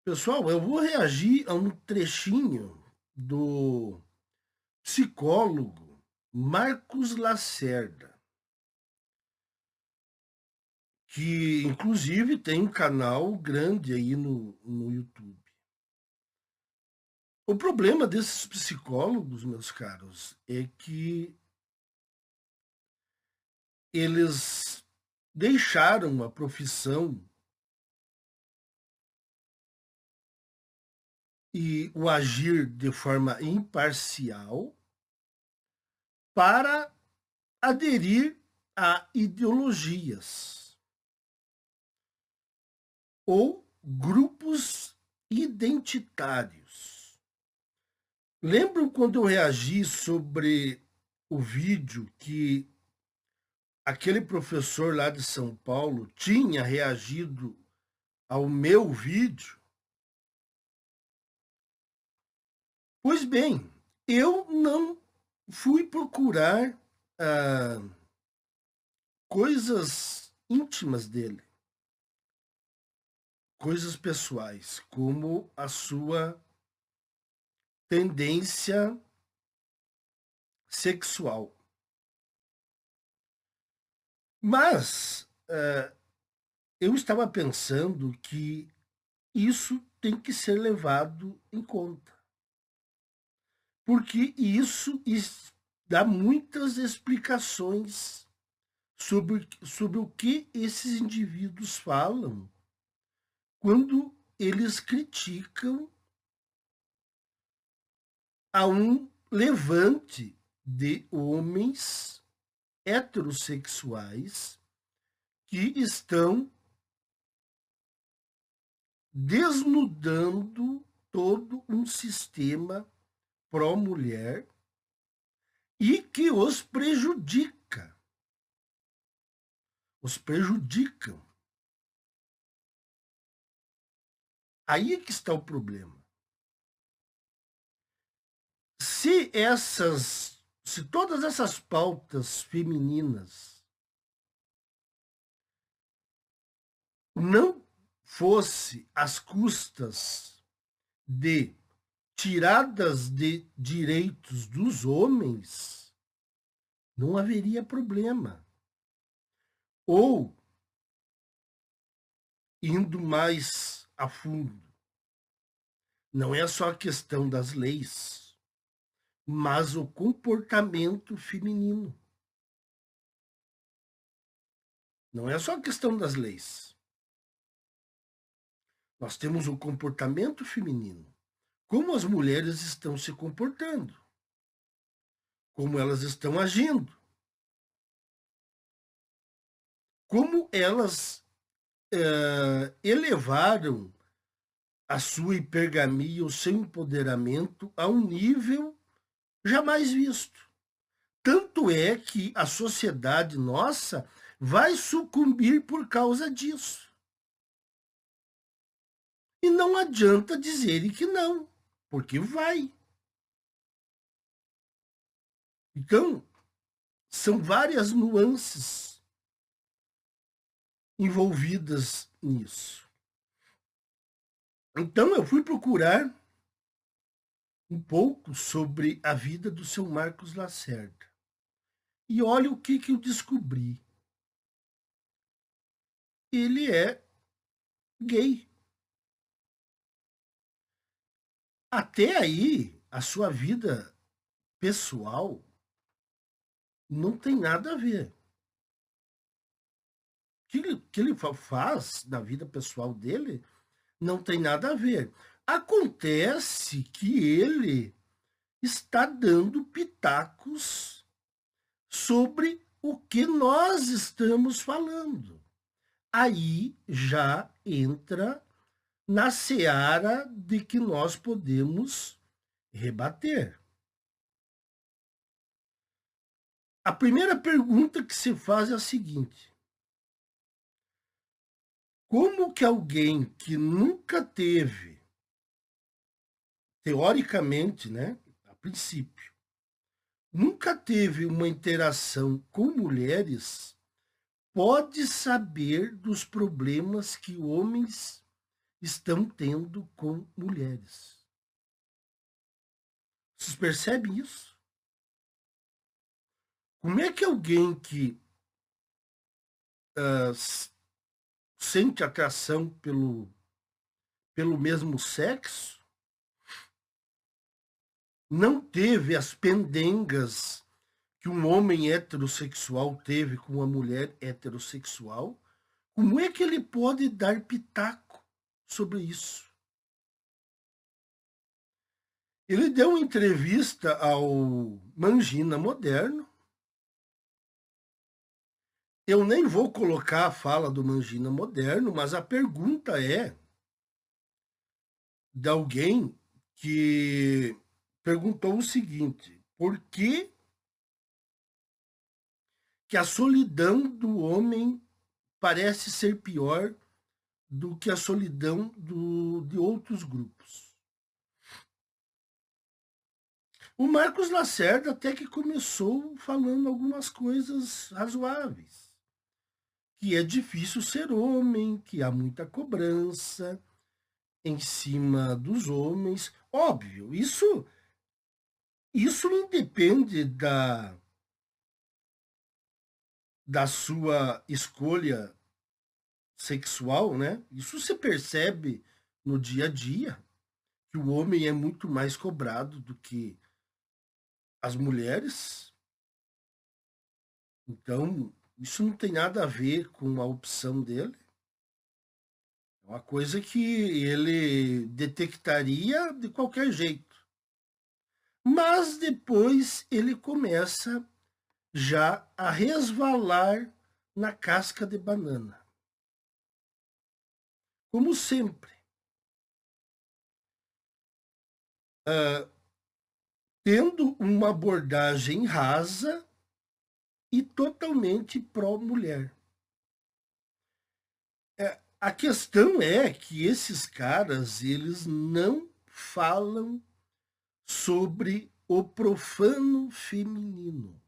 Pessoal, eu vou reagir a um trechinho do psicólogo Marcos Lacerda, que inclusive tem um canal grande aí no YouTube. O problema desses psicólogos, meus caros, é que eles deixaram a profissão e o agir de forma imparcial para aderir a ideologias ou grupos identitários. Lembram quando eu reagi sobre o vídeo que aquele professor lá de São Paulo tinha reagido ao meu vídeo? Pois bem, eu não fui procurar ah, coisas íntimas dele, coisas pessoais, como a sua tendência sexual. Mas eu estava pensando que isso tem que ser levado em conta, porque isso dá muitas explicações sobre o que esses indivíduos falam quando eles criticam a um levante de homens heterossexuais que estão desnudando todo um sistema pró-mulher e que os prejudica, os prejudicam. Aí é que está o problema. Se todas essas pautas femininas não fosse às custas de tiradas de direitos dos homens, não haveria problema. Ou, indo mais a fundo, não é só a questão das leis, mas o comportamento feminino. Não é só a questão das leis. Nós temos o comportamento feminino. Como as mulheres estão se comportando, como elas estão agindo, como elas elevaram a sua hipergamia, o seu empoderamento a um nível jamais visto. Tanto é que a sociedade nossa vai sucumbir por causa disso. E não adianta dizerem que não, porque vai. Então, são várias nuances envolvidas nisso. Então, eu fui procurar um pouco sobre a vida do seu Marcos Lacerda. E olha o que eu descobri. Ele é gay. Até aí, a sua vida pessoal não tem nada a ver. O que ele faz na vida pessoal dele não tem nada a ver. Acontece que ele está dando pitacos sobre o que nós estamos falando. Aí já entra na seara de que nós podemos rebater. A primeira pergunta que se faz é a seguinte: como que alguém que nunca teve, teoricamente, né, a princípio, nunca teve uma interação com mulheres, pode saber dos problemas que homens estão tendo com mulheres. Vocês percebem isso? Como é que alguém que sente atração pelo mesmo sexo não teve as pendengas que um homem heterossexual teve com uma mulher heterossexual? Como é que ele pode dar pitaco sobre isso? Ele deu uma entrevista ao Mangina Moderno. Eu nem vou colocar a fala do Mangina Moderno, mas a pergunta é de alguém que perguntou o seguinte: por que a solidão do homem parece ser pior do que a solidão de outros grupos? O Marcos Lacerda até que começou falando algumas coisas razoáveis, que é difícil ser homem, que há muita cobrança em cima dos homens. Óbvio, isso independe da sua escolha sexual, né? Isso se percebe no dia a dia, que o homem é muito mais cobrado do que as mulheres. Então, isso não tem nada a ver com a opção dele. É uma coisa que ele detectaria de qualquer jeito. Mas depois ele começa já a resvalar na casca de banana. Como sempre. Tendo uma abordagem rasa e totalmente pró-mulher. A questão é que esses caras, eles não falam sobre o profano feminino.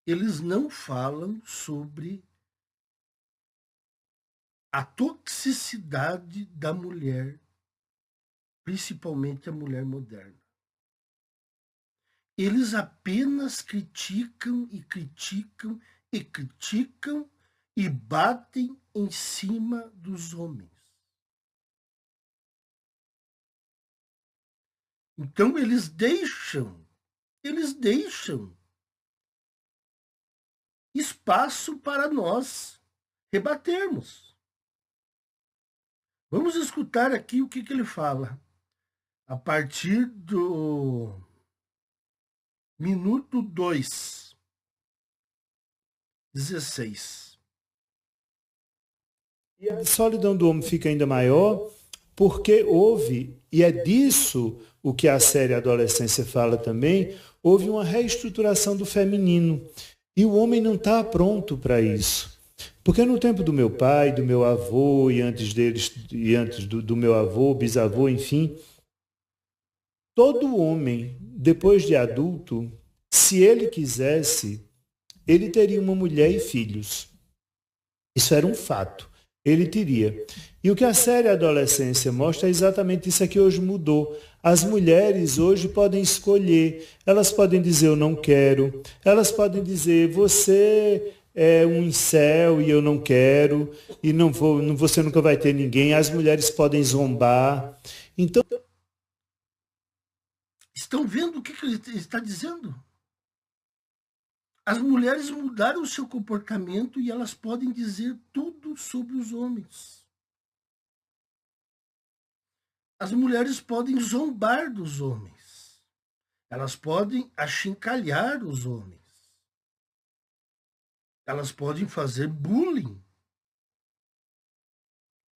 Eles não falam sobre a toxicidade da mulher, principalmente a mulher moderna. Eles apenas criticam e criticam e criticam e batem em cima dos homens. Então eles deixam espaço para nós rebatermos. Vamos escutar aqui o que ele fala. A partir do minuto 2:16. E a solidão do homem fica ainda maior porque houve, e é disso o que a série Adolescência fala também, houve uma reestruturação do feminino. E o homem não está pronto para isso. Porque no tempo do meu pai, do meu avô, e antes deles, e antes do meu avô, bisavô, enfim, todo homem, depois de adulto, se ele quisesse, ele teria uma mulher e filhos. Isso era um fato. Ele teria. E o que a série Adolescência mostra é exatamente isso aqui hoje mudou. As mulheres hoje podem escolher, elas podem dizer eu não quero, elas podem dizer você é um incel e eu não quero, e não vou, você nunca vai ter ninguém, as mulheres podem zombar. Então, estão vendo o que ele está dizendo? As mulheres mudaram o seu comportamento e elas podem dizer tudo sobre os homens. As mulheres podem zombar dos homens. Elas podem achincalhar os homens. Elas podem fazer bullying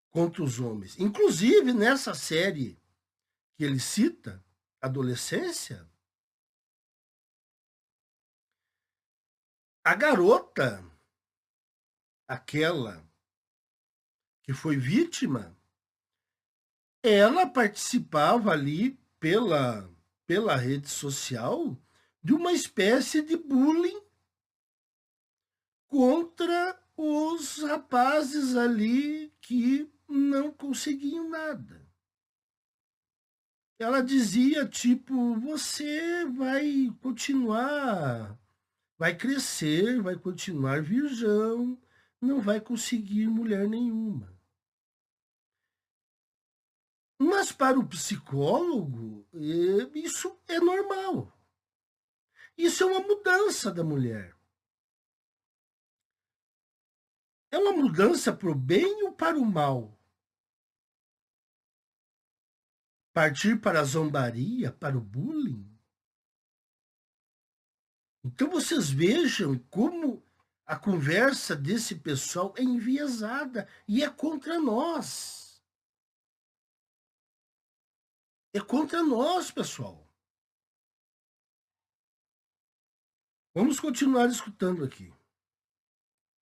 contra os homens. Inclusive, nessa série que ele cita, Adolescência, a garota, aquela que foi vítima, ela participava ali pela rede social de uma espécie de bullying contra os rapazes ali que não conseguiam nada. Ela dizia, tipo, você vai continuar, vai crescer, vai continuar virgão, não vai conseguir mulher nenhuma. Mas para o psicólogo, isso é normal. Isso é uma mudança da mulher. É uma mudança para o bem ou para o mal? Partir para a zombaria, para o bullying? Então vocês vejam como a conversa desse pessoal é enviesada e é contra nós. É contra nós, pessoal. Vamos continuar escutando aqui.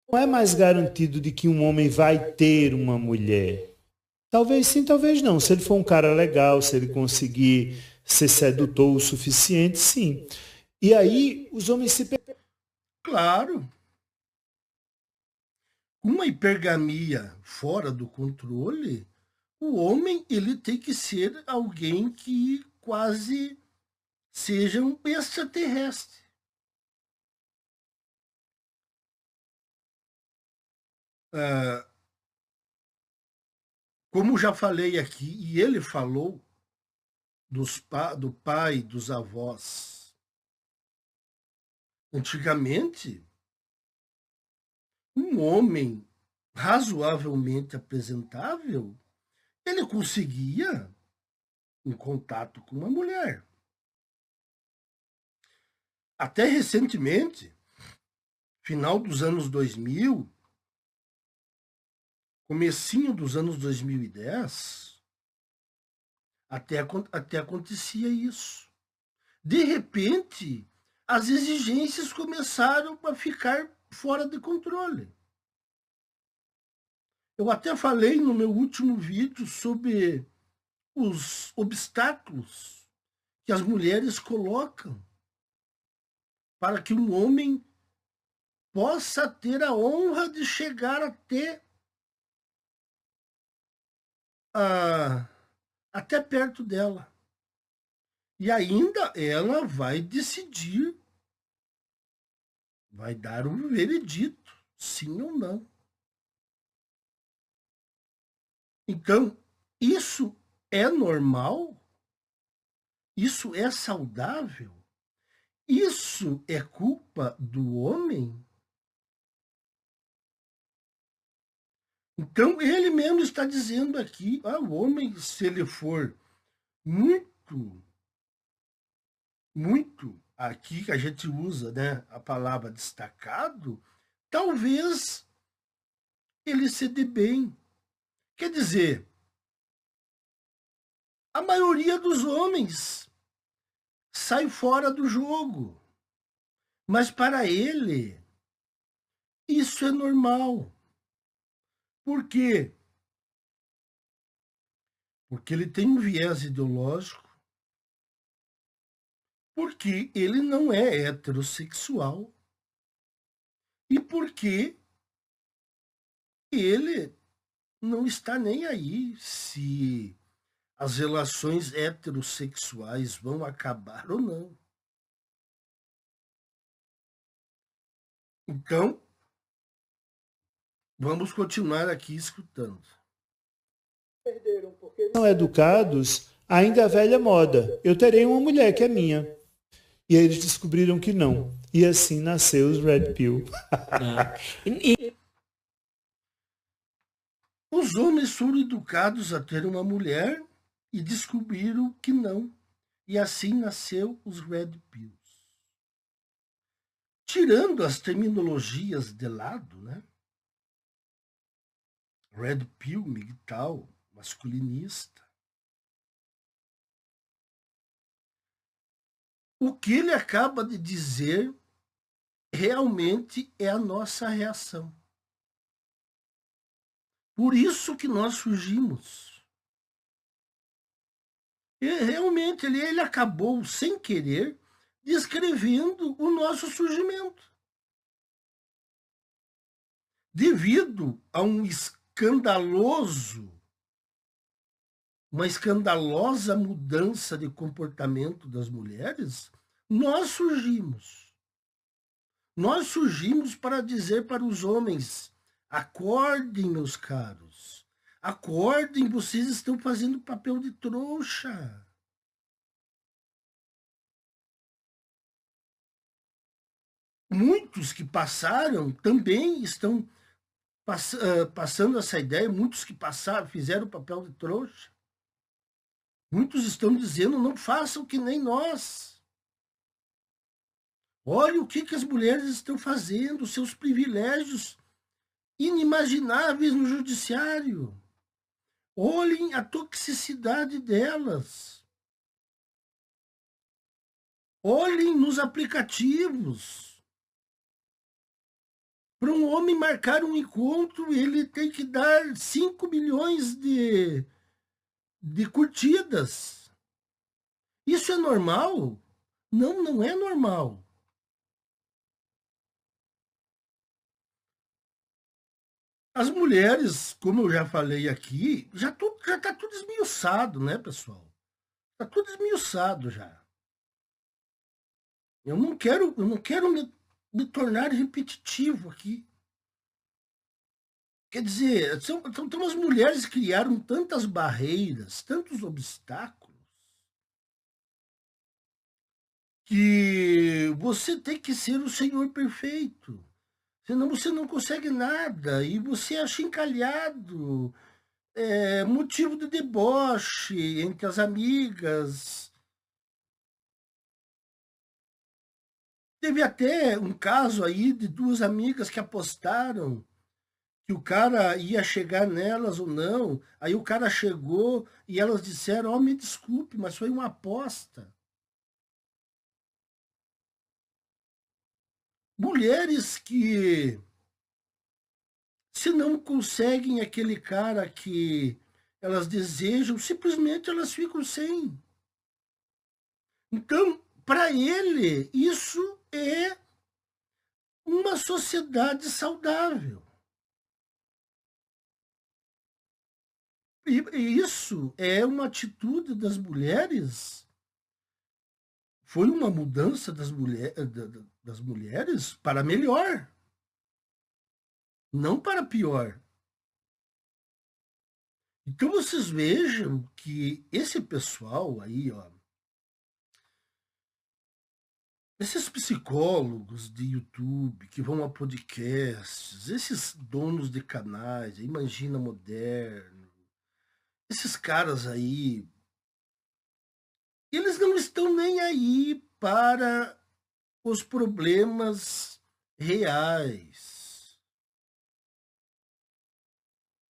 Não é mais garantido de que um homem vai ter uma mulher. Talvez sim, talvez não. Se ele for um cara legal, se ele conseguir ser sedutor o suficiente, sim. E aí os homens se... Claro. Uma hipergamia fora do controle, o homem ele tem que ser alguém que quase seja um extraterrestre. Como já falei aqui, e ele falou do pai, dos avós. Antigamente, um homem razoavelmente apresentável, ele conseguia um contato com uma mulher. Até recentemente, final dos anos 2000, comecinho dos anos 2010, até acontecia isso. De repente, as exigências começaram a ficar fora de controle. Eu até falei no meu último vídeo sobre os obstáculos que as mulheres colocam para que um homem possa ter a honra de chegar até perto dela. E ainda ela vai decidir, vai dar um veredito, sim ou não. Então, isso é normal? Isso é saudável? Isso é culpa do homem? Então, ele mesmo está dizendo aqui, o homem, se ele for muito, aqui que a gente usa, né, a palavra destacado, talvez ele se dê bem. Quer dizer, a maioria dos homens sai fora do jogo. Mas para ele, isso é normal. Por quê? Porque ele tem um viés ideológico, porque ele não é heterossexual e porque ele não está nem aí se as relações heterossexuais vão acabar ou não. Então, vamos continuar aqui escutando. São educados, ainda a velha moda. Eu terei uma mulher que é minha. E aí eles descobriram que não. E assim nasceu os Red Pill. Os homens foram educados a ter uma mulher e descobriram que não. E assim nasceu os Red Pills. Tirando as terminologias de lado, né? Red Pill, migtal, masculinista. O que ele acaba de dizer realmente é a nossa reação. Por isso que nós surgimos. E realmente ele acabou, sem querer, descrevendo o nosso surgimento. Devido a um uma escandalosa mudança de comportamento das mulheres, nós surgimos. Nós surgimos para dizer para os homens: acordem, meus caros. Acordem, vocês estão fazendo papel de trouxa. Muitos que passaram também estão passando essa ideia, muitos que passaram, fizeram o papel de trouxa. Muitos estão dizendo: não façam que nem nós. Olha o que as mulheres estão fazendo, seus privilégios inimagináveis no judiciário. Olhem a toxicidade delas. Olhem nos aplicativos. Para um homem marcar um encontro, ele tem que dar 5 milhões de curtidas. Isso é normal? Não, não é normal. As mulheres, como eu já falei aqui, já está tudo esmiuçado, né, pessoal? Está tudo esmiuçado já. Eu não quero me tornar repetitivo aqui. Quer dizer, então as mulheres criaram tantas barreiras, tantos obstáculos, que você tem que ser o Senhor perfeito. Senão você não consegue nada e você é achincalhado, motivo de deboche entre as amigas. Teve até um caso aí de 2 amigas que apostaram que o cara ia chegar nelas ou não. Aí o cara chegou e elas disseram: me desculpe, mas foi uma aposta. Mulheres que, se não conseguem aquele cara que elas desejam, simplesmente elas ficam sem. Então, para ele, isso é uma sociedade saudável. E isso é uma atitude das mulheres. Foi uma mudança das mulheres para melhor, não para pior. Então vocês vejam que esse pessoal aí, ó, esses psicólogos de YouTube que vão a podcasts, esses donos de canais, Imagina Moderno, esses caras aí, eles não estão nem aí para os problemas reais.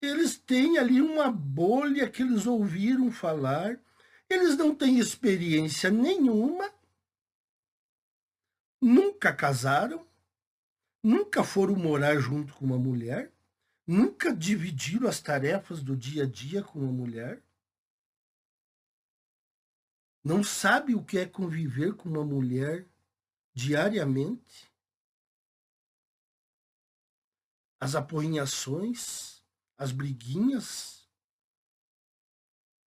Eles têm ali uma bolha que eles ouviram falar, eles não têm experiência nenhuma, nunca casaram, nunca foram morar junto com uma mulher, nunca dividiram as tarefas do dia a dia com uma mulher, não sabe o que é conviver com uma mulher diariamente, as aporrinhações, as briguinhas,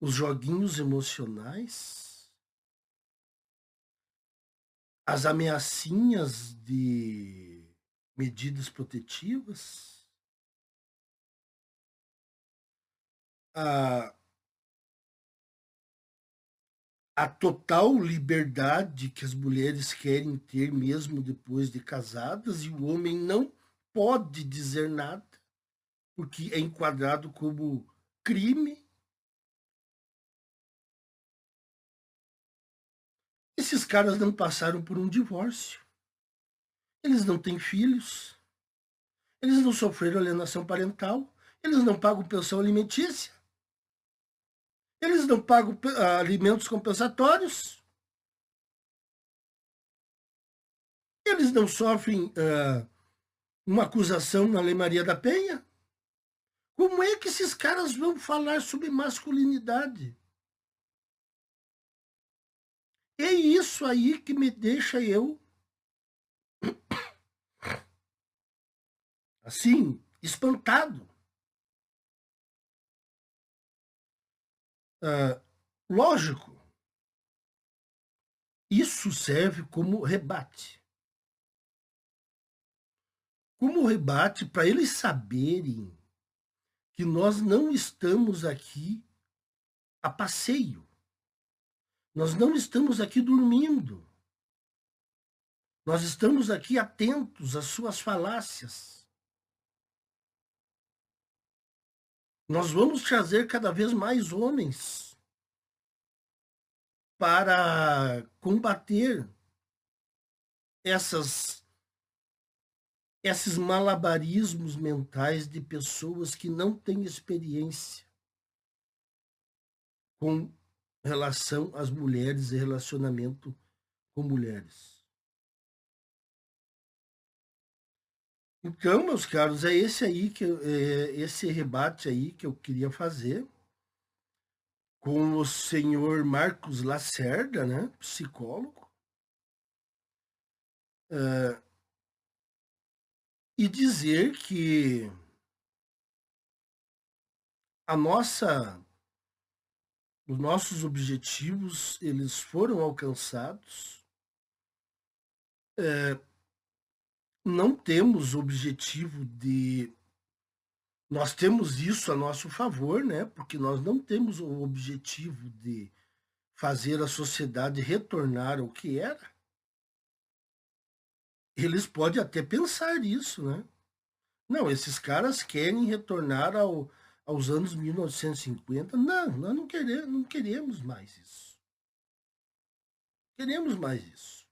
os joguinhos emocionais, as ameaçinhas de medidas protetivas, a total liberdade que as mulheres querem ter mesmo depois de casadas, e o homem não pode dizer nada, porque é enquadrado como crime. Esses caras não passaram por um divórcio. Eles não têm filhos. Eles não sofreram alienação parental. Eles não pagam pensão alimentícia. Eles não pagam alimentos compensatórios. Eles não sofrem uma acusação na Lei Maria da Penha. Como é que esses caras vão falar sobre masculinidade? É isso aí que me deixa eu, assim, espantado. Lógico, isso serve como rebate. Como rebate para eles saberem que nós não estamos aqui a passeio. Nós não estamos aqui dormindo. Nós estamos aqui atentos às suas falácias. Nós vamos trazer cada vez mais homens para combater esses malabarismos mentais de pessoas que não têm experiência com relação às mulheres e relacionamento com mulheres. Então, meus caros, é esse rebate aí que eu queria fazer com o senhor Marcos Lacerda, né, psicólogo, e dizer que os nossos objetivos eles foram alcançados. Não temos objetivo de... Nós temos isso a nosso favor, né? Porque nós não temos o objetivo de fazer a sociedade retornar ao que era. Eles podem até pensar isso, né? Não, esses caras querem retornar aos anos 1950. Não, nós não queremos mais isso. Queremos mais isso.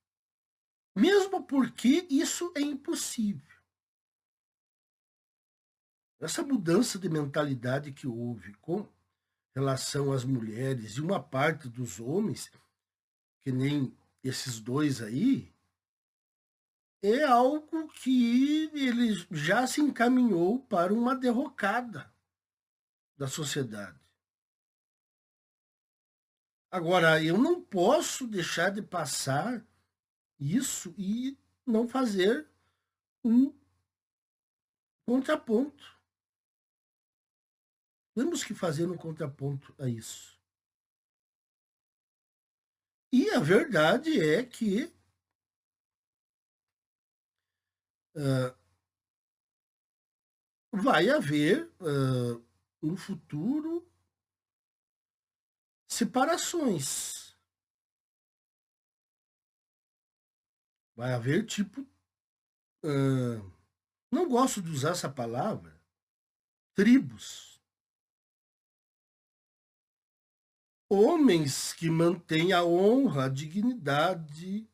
Mesmo porque isso é impossível. Essa mudança de mentalidade que houve com relação às mulheres e uma parte dos homens, que nem esses dois aí, é algo que ele já se encaminhou para uma derrocada da sociedade. Agora, eu não posso deixar de passar isso e não fazer um contraponto. Temos que fazer um contraponto a isso. E a verdade é que vai haver no futuro separações. Vai haver tipo, não gosto de usar essa palavra, tribos. Homens que mantêm a honra, a dignidade,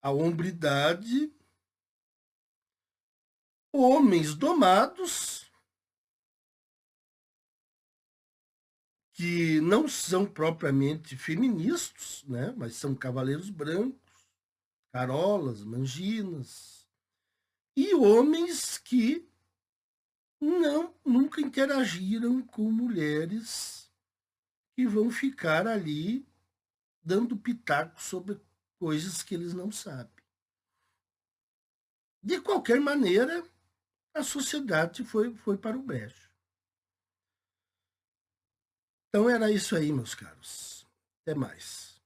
a hombridade. Homens domados, que não são propriamente feministas, né? Mas são cavaleiros brancos, carolas, manginas. E homens que nunca interagiram com mulheres que vão ficar ali dando pitaco sobre coisas que eles não sabem. De qualquer maneira, a sociedade foi para o brejo. Então era isso aí, meus caros. Até mais.